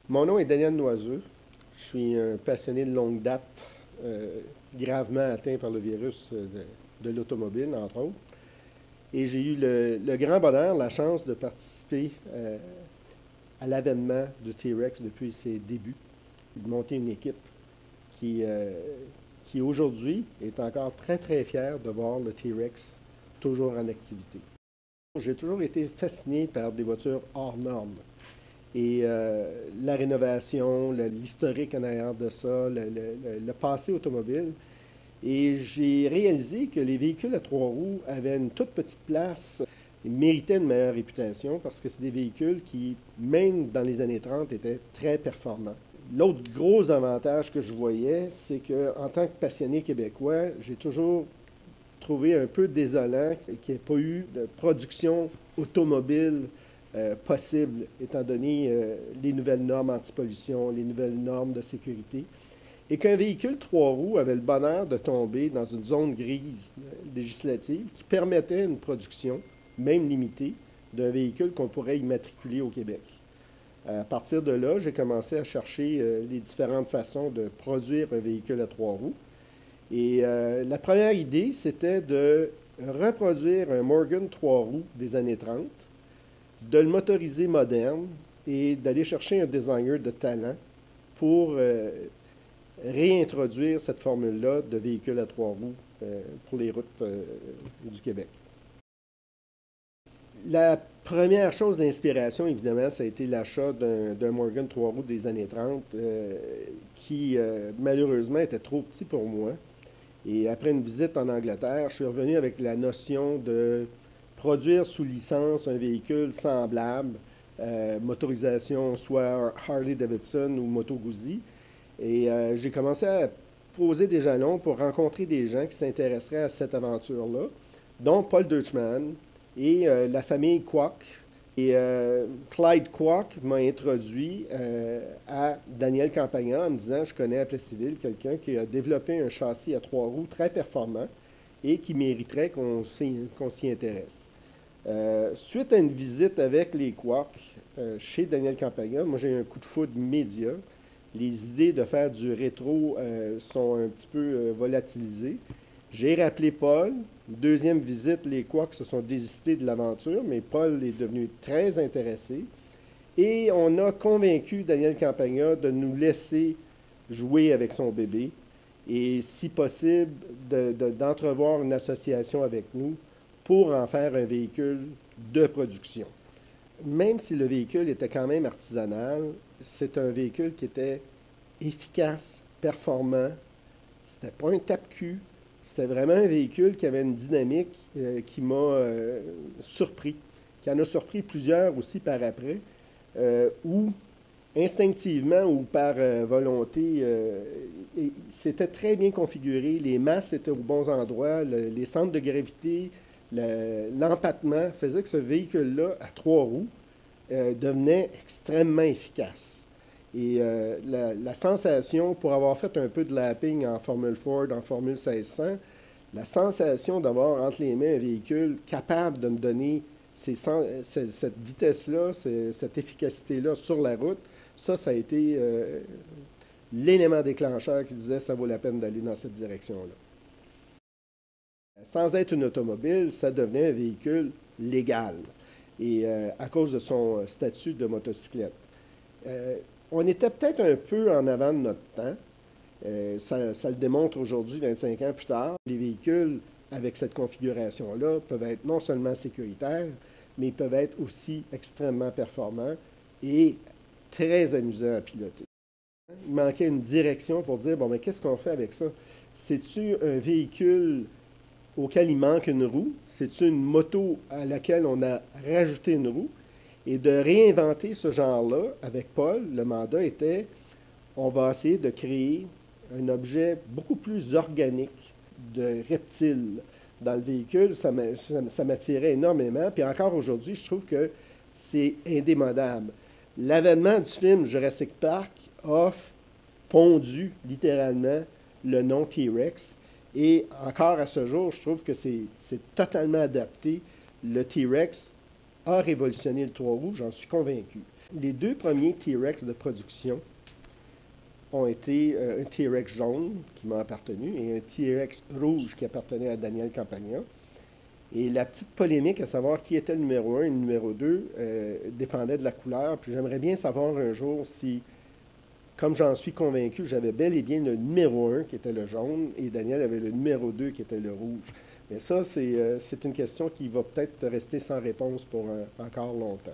Mon nom est Daniel Noiseux. Je suis un passionné de longue date, gravement atteint par le virus de l'automobile, entre autres. Et j'ai eu le grand bonheur, la chance de participer à l'avènement du T-Rex depuis ses débuts, de monter une équipe qui, euh, qui aujourd'hui est encore très, très fière de voir le T-Rex toujours en activité. J'ai toujours été fasciné par des voitures hors normes. Et la rénovation, l'historique en arrière de ça, le passé automobile. Et j'ai réalisé que les véhicules à trois roues avaient une toute petite place et méritaient une meilleure réputation parce que c'est des véhicules qui, même dans les années 30, étaient très performants. L'autre gros avantage que je voyais, c'est qu'en tant que passionné québécois, j'ai toujours trouvé un peu désolant qu'il n'y ait pas eu de production automobile possible, étant donné les nouvelles normes anti-pollution, les nouvelles normes de sécurité, et qu'un véhicule trois roues avait le bonheur de tomber dans une zone grise législative qui permettait une production, même limitée, d'un véhicule qu'on pourrait immatriculer au Québec. À partir de là, j'ai commencé à chercher les différentes façons de produire un véhicule à trois roues. Et la première idée, c'était de reproduire un Morgan trois roues des années 30, de le motoriser moderne et d'aller chercher un designer de talent pour réintroduire cette formule-là de véhicule à trois roues pour les routes du Québec. La première chose d'inspiration, évidemment, ça a été l'achat d'un Morgan trois roues des années 30 qui, malheureusement, était trop petit pour moi. Et après une visite en Angleterre, je suis revenu avec la notion de produire sous licence un véhicule semblable, motorisation soit Harley-Davidson ou Moto Guzzi. Et j'ai commencé à poser des jalons pour rencontrer des gens qui s'intéresseraient à cette aventure-là, dont Paul Deutschmann et la famille Kwok. Et Clyde Kwok m'a introduit à Daniel Campagna en me disant, je connais à Plessisville quelqu'un qui a développé un châssis à trois roues très performant et qui mériterait qu'on s'y intéresse. Suite à une visite avec les Kwok chez Daniel Campagna, moi j'ai eu un coup de foudre immédiat. Les idées de faire du rétro sont un petit peu volatilisées. J'ai rappelé Paul. Deuxième visite, les Kwok se sont désistés de l'aventure, mais Paul est devenu très intéressé. Et on a convaincu Daniel Campagna de nous laisser jouer avec son bébé et, si possible, d'entrevoir une association avec nous pour en faire un véhicule de production. Même si le véhicule était quand même artisanal, c'est un véhicule qui était efficace, performant. C'était pas un tape-cul. C'était vraiment un véhicule qui avait une dynamique qui m'a surpris, qui en a surpris plusieurs aussi par après, où instinctivement ou par volonté, c'était très bien configuré. Les masses étaient aux bons endroits, les centres de gravité, l'empattement faisait que ce véhicule-là, à trois roues, devenait extrêmement efficace. Et la sensation, pour avoir fait un peu de lapping en Formule Ford, en Formule 1600, la sensation d'avoir entre les mains un véhicule capable de me donner cette vitesse-là, cette efficacité-là sur la route, ça a été l'élément déclencheur qui disait que ça vaut la peine d'aller dans cette direction-là. Sans être une automobile, ça devenait un véhicule légal, et à cause de son statut de motocyclette. On était peut-être un peu en avant de notre temps. Ça le démontre aujourd'hui, 25 ans plus tard. Les véhicules avec cette configuration-là peuvent être non seulement sécuritaires, mais ils peuvent être aussi extrêmement performants et très amusants à piloter. Il manquait une direction pour dire, bon, mais qu'est-ce qu'on fait avec ça? C'est-tu un véhicule auquel il manque une roue? C'est-tu une moto à laquelle on a rajouté une roue? Et de réinventer ce genre-là, avec Paul, le mandat était, on va essayer de créer un objet beaucoup plus organique de reptile dans le véhicule. Ça m'attirait énormément. Puis encore aujourd'hui, je trouve que c'est indémodable. L'avènement du film Jurassic Park a pondu littéralement le nom T-Rex. Et encore à ce jour, je trouve que c'est totalement adapté. Le T-Rex a révolutionné le trois roues, j'en suis convaincu. Les deux premiers T-Rex de production ont été un T-Rex jaune qui m'a appartenu et un T-Rex rouge qui appartenait à Daniel Campagna. Et la petite polémique à savoir qui était le numéro 1 et le numéro 2 dépendait de la couleur. Puis j'aimerais bien savoir un jour si, comme j'en suis convaincu, j'avais bel et bien le numéro 1 qui était le jaune et Daniel avait le numéro 2 qui était le rouge. Mais ça, c'est une question qui va peut-être rester sans réponse pour encore longtemps.